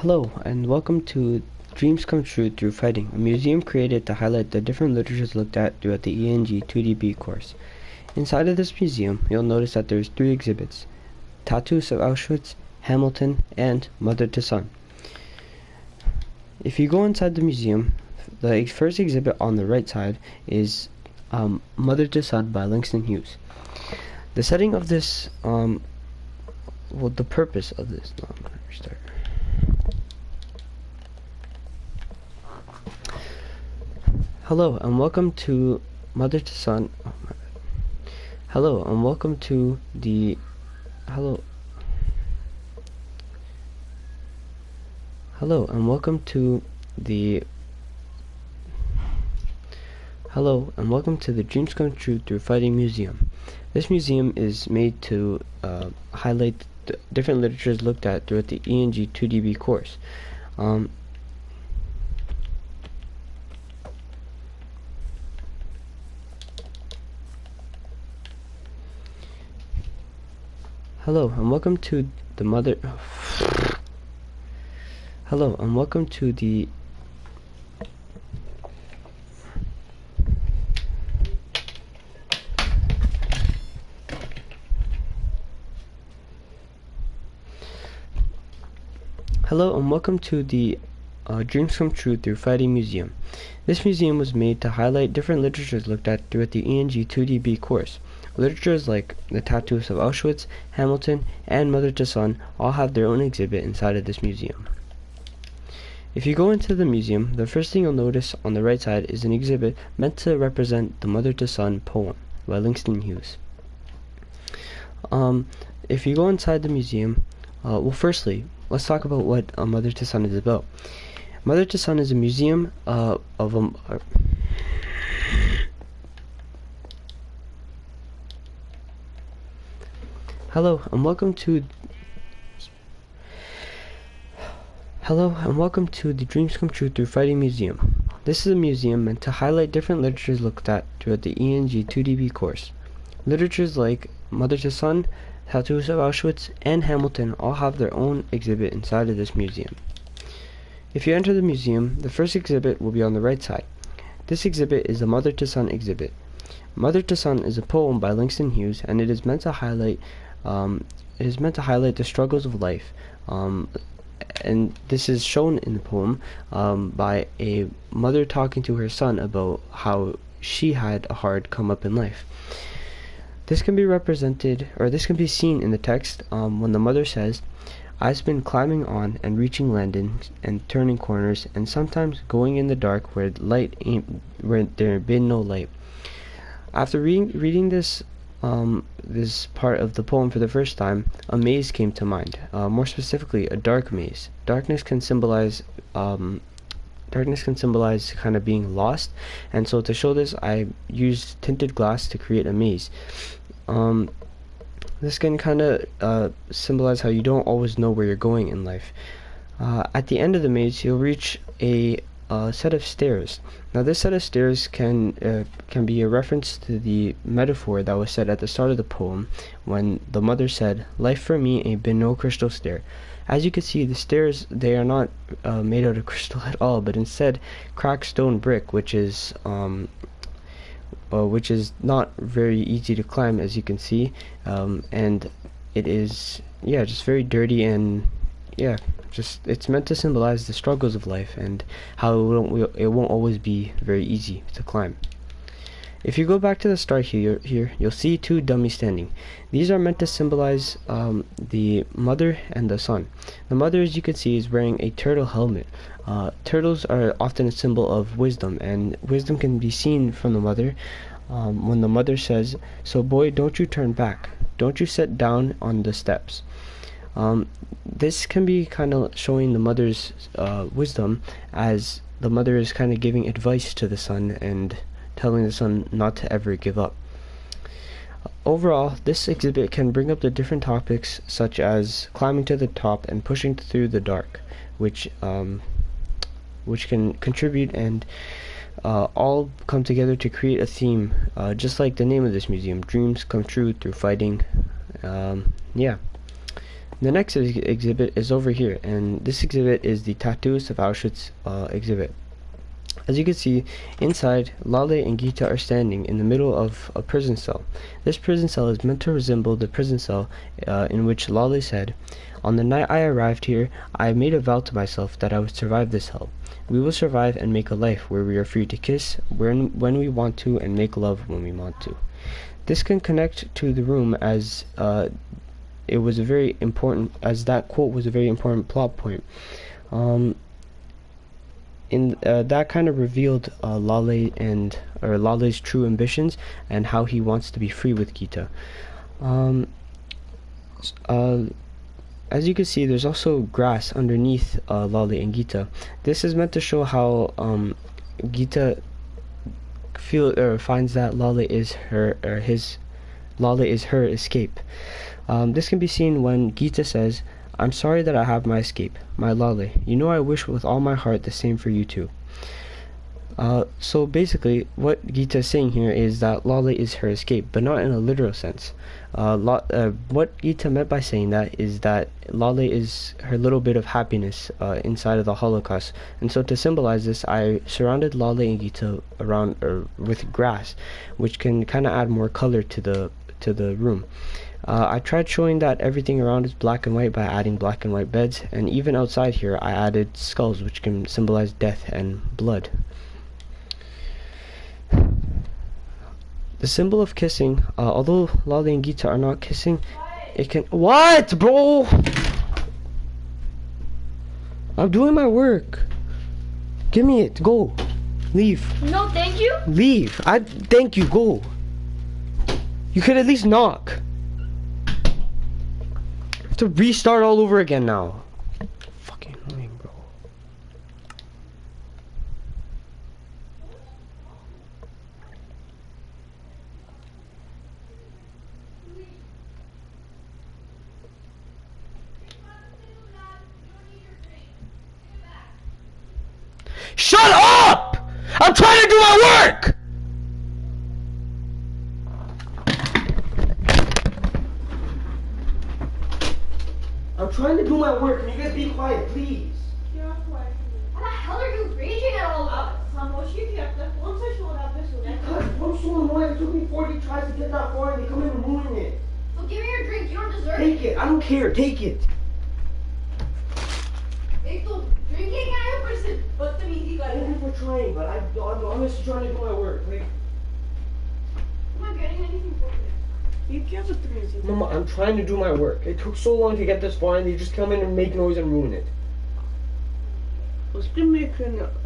Hello, and welcome to Dreams Come True Through Fighting, a museum created to highlight the different literatures looked at throughout the ENG 2DB course. Inside of this museum, you'll notice that there's 3 exhibits: Tattoos of Auschwitz, Hamilton, and Mother to Son. If you go inside the museum, the first exhibit on the right side is Mother to Son by Langston Hughes. The setting of this, the purpose of this, I'm going to restart. Hello and welcome to Mother to Son. Oh, my bad. Hello and welcome to the Hello and welcome to the Dreams Come True Through Fighting Museum. This museum is made to highlight the different literatures looked at throughout the ENG 2DB course. Hello and welcome to the Mother Hello and welcome to the Dreams Come True Through Fighting Museum. This museum was made to highlight different literatures looked at throughout the ENG 2DB course. Literatures like the Tattoos of Auschwitz, Hamilton, and Mother to Son all have their own exhibit inside of this museum. If you go into the museum, the first thing you'll notice on the right side is an exhibit meant to represent the Mother to Son poem by Langston Hughes. If you go inside the museum, firstly, let's talk about what Mother to Son is about. Mother to Son is a museum Hello and welcome to the Dreams Come True Through Fighting Museum. This is a museum meant to highlight different literatures looked at throughout the ENG 2DB course. Literatures like Mother to Son, Tattoos of Auschwitz, and Hamilton all have their own exhibit inside of this museum. If you enter the museum, the first exhibit will be on the right side. This exhibit is the Mother to Son exhibit. Mother to Son is a poem by Langston Hughes, and it is meant to highlight the struggles of life. And this is shown in the poem by a mother talking to her son about how she had a hard come up in life. This can be seen in the text when the mother says, "I've been climbing on and reaching landings and turning corners and sometimes going in the dark where there been no light." After reading this part of the poem for the first time, a maze came to mind. More specifically, a dark maze. Darkness can symbolize kind of being lost, and so to show this, I used tinted glass to create a maze. This can kind of symbolize how you don't always know where you're going in life. At the end of the maze, you'll reach a set of stairs. Now this set of stairs can be a reference to the metaphor that was said at the start of the poem when the mother said, "Life for me ain't been no crystal stair." As you can see, the stairs, they are not made out of crystal at all, but instead cracked stone brick, which is not very easy to climb, as you can see, and it is just very dirty, and it's meant to symbolize the struggles of life and how it won't always be very easy to climb. If you go back to the start here, you'll see 2 dummies standing. These are meant to symbolize the mother and the son. The mother, as you can see, is wearing a turtle helmet. Turtles are often a symbol of wisdom, and wisdom can be seen from the mother when the mother says, "So boy, don't you turn back. Don't you sit down on the steps." This can be kind of showing the mother's wisdom, as the mother is kind of giving advice to the son and telling the son not to ever give up. Overall, this exhibit can bring up the different topics such as climbing to the top and pushing through the dark, which can contribute and all come together to create a theme, just like the name of this museum, Dreams Come True Through Fighting. The next exhibit is over here, and this exhibit is the Tattoos of Auschwitz exhibit. As you can see, inside, Lale and Gita are standing in the middle of a prison cell. This prison cell is meant to resemble the prison cell in which Lale said, "On the night I arrived here, I made a vow to myself that I would survive this hell. We will survive and make a life where we are free to kiss when we want to and make love when we want to." This can connect to the room as it was a very important, as that quote was a very important plot point. That kind of revealed Lale's true ambitions and how he wants to be free with Gita. As you can see, there's also grass underneath Lale and Gita. This is meant to show how Gita finds that Lale is her escape. This can be seen when Gita says, "I'm sorry that I have my escape, my Lale. You know I wish with all my heart the same for you too." So basically, what Gita is saying here is that Lale is her escape, but not in a literal sense. What Gita meant by saying that is that Lale is her little bit of happiness inside of the Holocaust. And so to symbolize this, I surrounded Lale and Gita with grass, which can kind of add more color to the room. I tried showing that everything around is black and white by adding black and white beds, and even outside here I added skulls, which can symbolize death and blood. The symbol of kissing, although Lale and Gita are not kissing, it can— What, bro? I'm doing my work. Give me it. Go. Leave. No, thank you. Leave. Thank you. Go. You could at least knock. I have to restart all over again now. Fucking annoying, bro. Shut up! I'm trying to do my work! I'm trying to do my work. Can you guys be quiet, please? How the hell are you raging at all of us? Because I'm so annoyed. It took me 40 tries to get that far and they come in and ruin it. So give me your drink. You don't deserve it. Take it. I don't care. Take it. एक तो drinking है ऊपर से बदतमीजी कर रहा है. Thank you for trying, but I'm honestly trying to do my work. Like, I'm not getting anything for it. ये क्या बदतमीजी है? Mama, I'm trying to do my work. It took so long to get this far and they just come in and make noise and ruin it. उसके में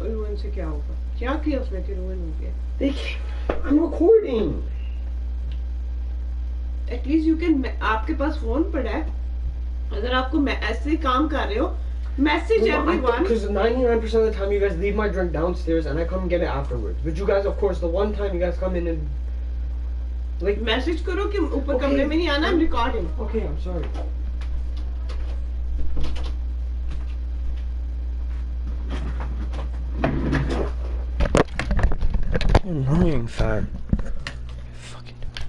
ruin से क्या होगा? क्या किया उसमें कि रुइन हो गया? They can't. I'm recording. At least you can. आपके पास फोन पड़ा है. अगर आपको ऐसे काम कर रहे हो, message everyone. Because 99% of the time you guys leave my drink downstairs and I come and get it afterwards. But you guys, of course, the one time you guys come in and like message करो कि ऊपर Okay. कमरे में नहीं आना. I'm recording. Okay, I'm sorry. Annoying, fam. Fucking do it.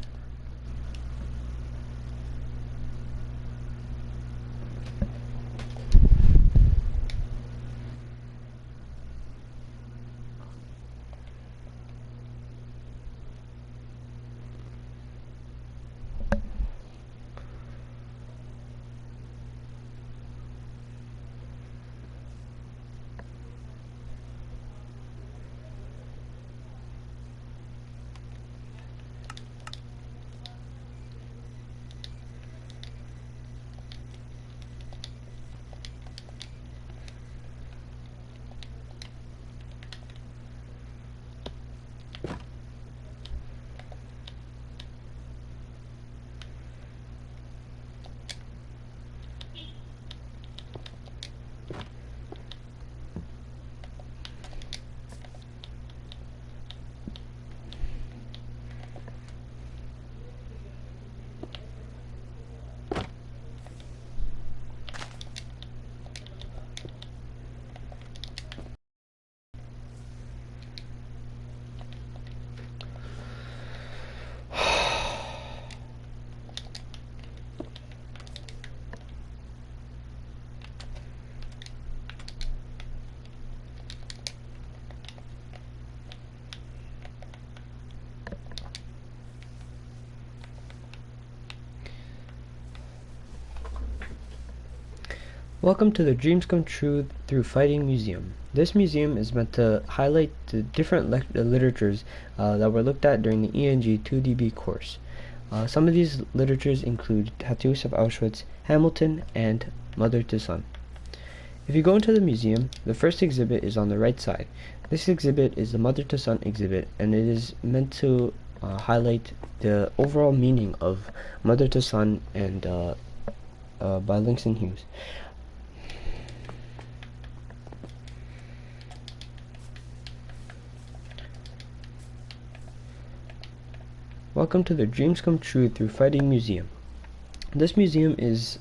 Welcome to the Dreams Come True Through Fighting Museum. This museum is meant to highlight the different literatures that were looked at during the ENG 2DB course. Some of these literatures include Tattoos of Auschwitz, Hamilton, and Mother to Son. If you go into the museum, the first exhibit is on the right side. This exhibit is the Mother to Son exhibit, and it is meant to highlight the overall meaning of Mother to Son and by Langston Hughes. Welcome to the Dreams Come True Through Fighting Museum. This museum is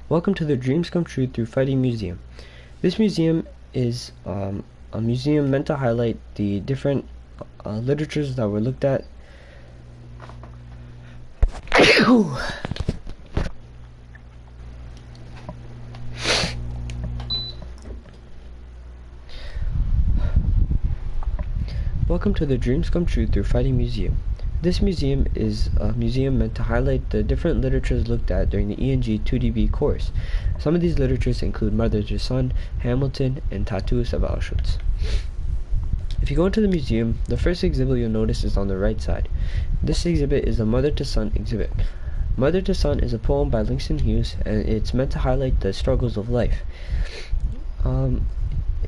Welcome to the Dreams Come True Through Fighting Museum. This museum is a museum meant to highlight the different literatures that were looked at. Welcome to the Dreams Come True Through Fighting Museum. This museum is a museum meant to highlight the different literatures looked at during the ENG 2DB course. Some of these literatures include Mother to Son, Hamilton, and Tattoos of Auschwitz. If you go into the museum, the first exhibit you'll notice is on the right side. This exhibit is the Mother to Son exhibit. Mother to Son is a poem by Langston Hughes, and it's meant to highlight the struggles of life.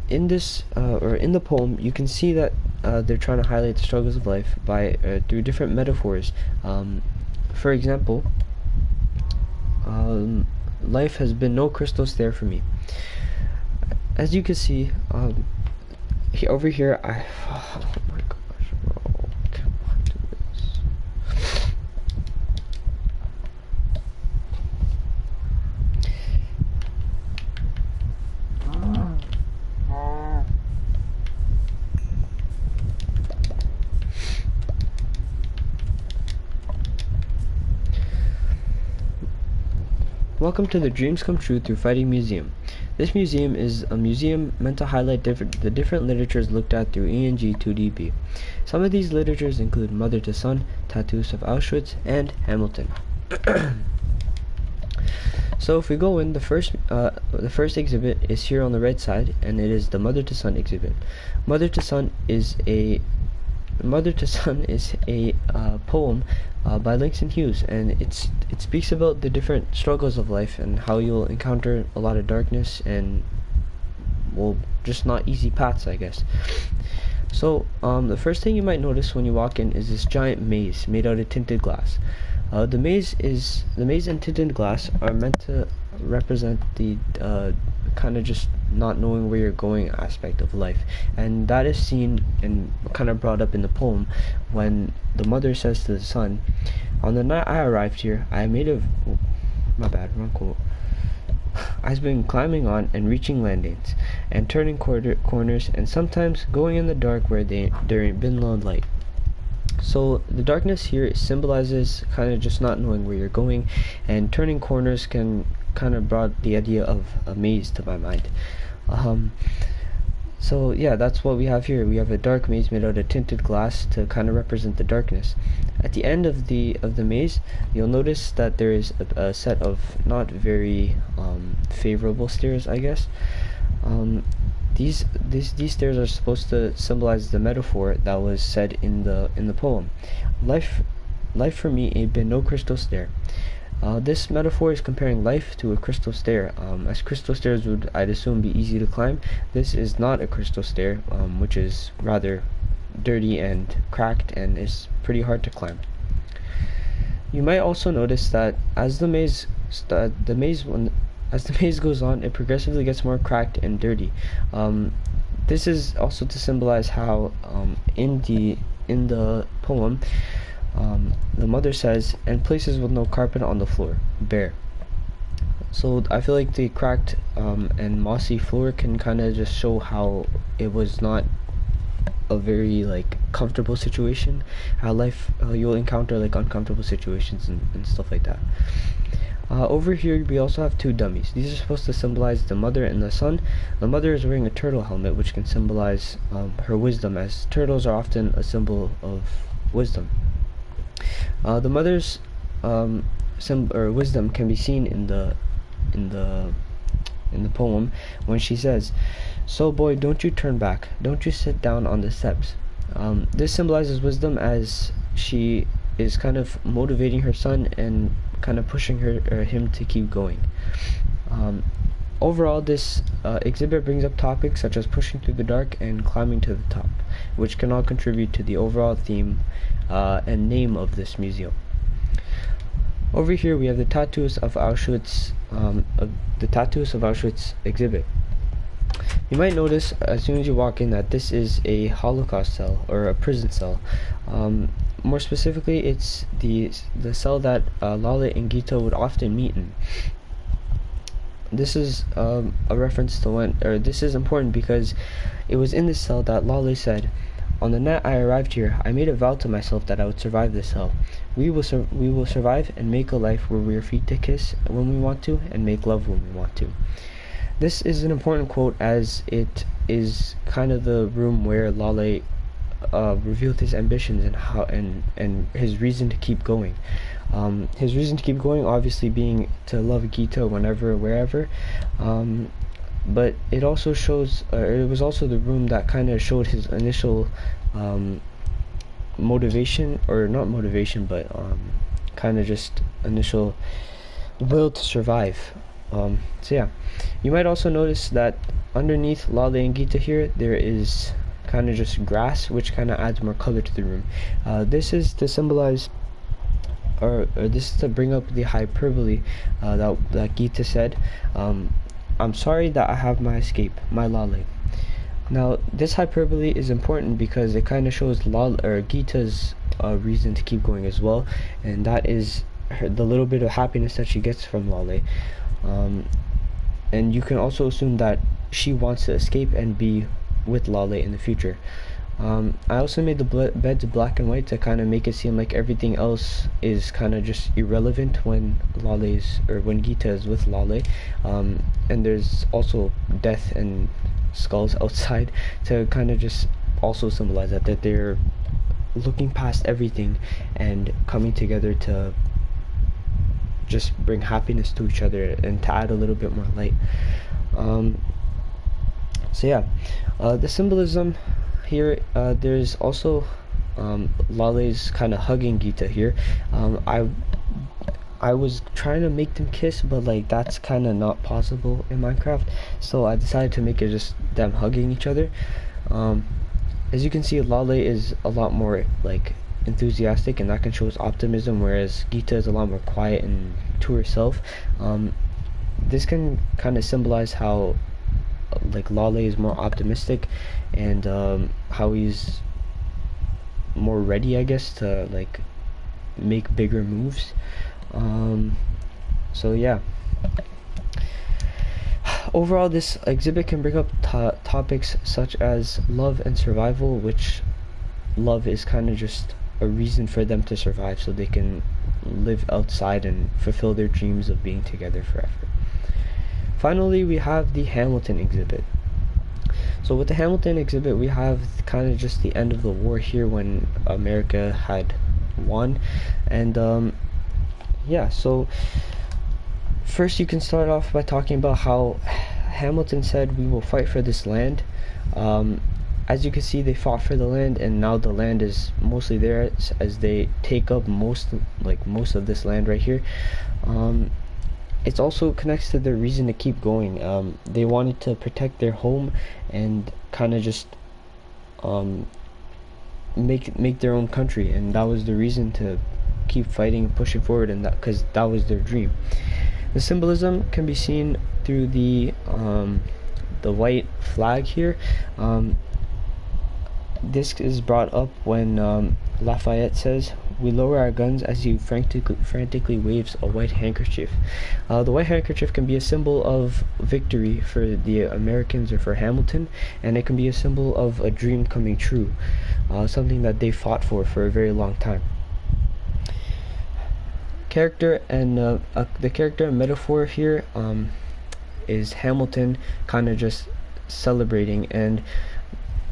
In the poem, you can see that they're trying to highlight the struggles of life by through different metaphors. For example, life has been no crystal stair for me. As you can see, over here, oh my gosh, bro, come on, do this. Welcome to the Dreams Come True Through Fighting Museum. This museum is a museum meant to highlight the different literatures looked at through ENG 2DB. Some of these literatures include Mother to Son, Tattoos of Auschwitz, and Hamilton. So if we go in, the first exhibit is here on the right side, and it is the Mother to Son exhibit. Mother to Son is a poem by Langston Hughes, and it speaks about the different struggles of life and how you'll encounter a lot of darkness and, well, just not easy paths, I guess. So the first thing you might notice when you walk in is this giant maze made out of tinted glass. The maze and tinted glass are meant to represent the kind of just not knowing where you're going aspect of life, and that is seen and kind of brought up in the poem when the mother says to the son, "On the night I arrived here, I've been climbing on and reaching landings and turning corners and sometimes going in the dark where there ain't been no light." So the darkness here symbolizes kind of just not knowing where you're going, and turning corners can kind of brought the idea of a maze to my mind. So yeah, that's what we have here. We have a dark maze made out of tinted glass to kind of represent the darkness. At the end of the maze, you'll notice that there is a set of not very favorable stairs, I guess. These stairs are supposed to symbolize the metaphor that was said in the poem. Life for me ain't been no crystal stair. This metaphor is comparing life to a crystal stair. As crystal stairs would, I'd assume, be easy to climb, this is not a crystal stair, which is rather dirty and cracked and is pretty hard to climb. You might also notice that as the maze goes on, it progressively gets more cracked and dirty. This is also to symbolize how in the poem, the mother says, "And places with no carpet on the floor, bare." So I feel like the cracked and mossy floor can kind of just show how it was not a very comfortable situation, how life you'll encounter uncomfortable situations and stuff like that. Over here we also have two dummies. These are supposed to symbolize the mother and the son. The mother is wearing a turtle helmet, which can symbolize her wisdom, as turtles are often a symbol of wisdom. The mother's wisdom can be seen in the poem when she says, "So boy, don't you turn back, don't you sit down on the steps." This symbolizes wisdom, as she is kind of motivating her son and kind of pushing him to keep going. Overall, this exhibit brings up topics such as pushing through the dark and climbing to the top, which can all contribute to the overall theme and name of this museum. Over here we have the Tattoos of Auschwitz, exhibit. You might notice as soon as you walk in that this is a Holocaust cell, or a prison cell. More specifically, it's the cell that Lale and Gita would often meet in. This is a reference to this is important because it was in this cell that Lale said, "On the night I arrived here, I made a vow to myself that I would survive this hell. We will survive and make a life where we are free to kiss when we want to and make love when we want to." This is an important quote, as it is kind of the room where Lale revealed his ambitions and his reason to keep going. His reason to keep going, obviously, being to love Gita whenever, wherever. But it also shows, it was also the room that kind of showed his initial motivation, or not motivation, but kind of just initial will to survive. So yeah, you might also notice that underneath Lale and Gita here, there is kind of just grass, which kind of adds more color to the room. This is to symbolize, or this is to bring up the hyperbole that Gita said, "I'm sorry that I have my escape, my Lale." Now, this hyperbole is important because it kind of shows Gita's reason to keep going as well, and that is the little bit of happiness that she gets from Lale. And you can also assume that she wants to escape and be with Lale in the future. I also made the beds black and white to kind of make it seem like everything else is kind of just irrelevant when Gita is with Lale. And there's also death and skulls outside to kind of just also symbolize that they're looking past everything and coming together to just bring happiness to each other and to add a little bit more light. So yeah, the symbolism here, there's also Lale's kind of hugging Gita here. I was trying to make them kiss, but like that's kind of not possible in Minecraft, so I decided to make it just them hugging each other. As you can see, Lale is a lot more like enthusiastic, and that can show his optimism, whereas Gita is a lot more quiet and to herself. This can kind of symbolize how like Lale is more optimistic, and how he's more ready, I guess, to like make bigger moves. So yeah, overall this exhibit can bring up topics such as love and survival, which love is kind of just a reason for them to survive so they can live outside and fulfill their dreams of being together forever. Finally, we have the Hamilton exhibit. So with the Hamilton exhibit, we have kind of just the end of the war here when America had won. And yeah, so first you can start off by talking about how Hamilton said, "We will fight for this land." As you can see, they fought for the land, and now the land is mostly theirs as they take up most of this land right here. It also connects to their reason to keep going. They wanted to protect their home and kind of just make their own country, and that was the reason to keep fighting and pushing forward, and that because that was their dream. The symbolism can be seen through the white flag here. This is brought up when Lafayette says, "We lower our guns as he frantically waves a white handkerchief." The white handkerchief can be a symbol of victory for the Americans or for Hamilton, and it can be a symbol of a dream coming true, something that they fought for a very long time. character and the character and metaphor here is Hamilton kind of just celebrating, and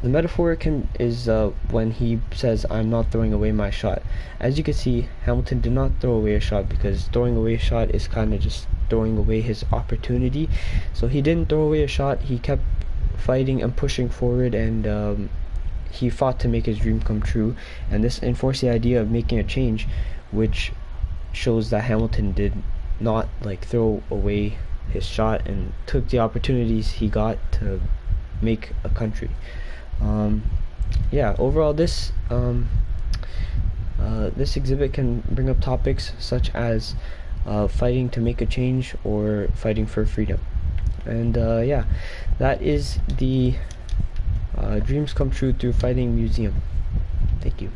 the metaphor is when he says, "I'm not throwing away my shot." As you can see, Hamilton did not throw away a shot, because throwing away a shot is kind of just throwing away his opportunity. So he didn't throw away a shot. He kept fighting and pushing forward, and he fought to make his dream come true. And this enforced the idea of making a change, which shows that Hamilton did not like throw away his shot and took the opportunities he got to make a country. Yeah, overall this this exhibit can bring up topics such as fighting to make a change or fighting for freedom. And yeah, that is the Dreams Come True Through Fighting Museum. Thank you.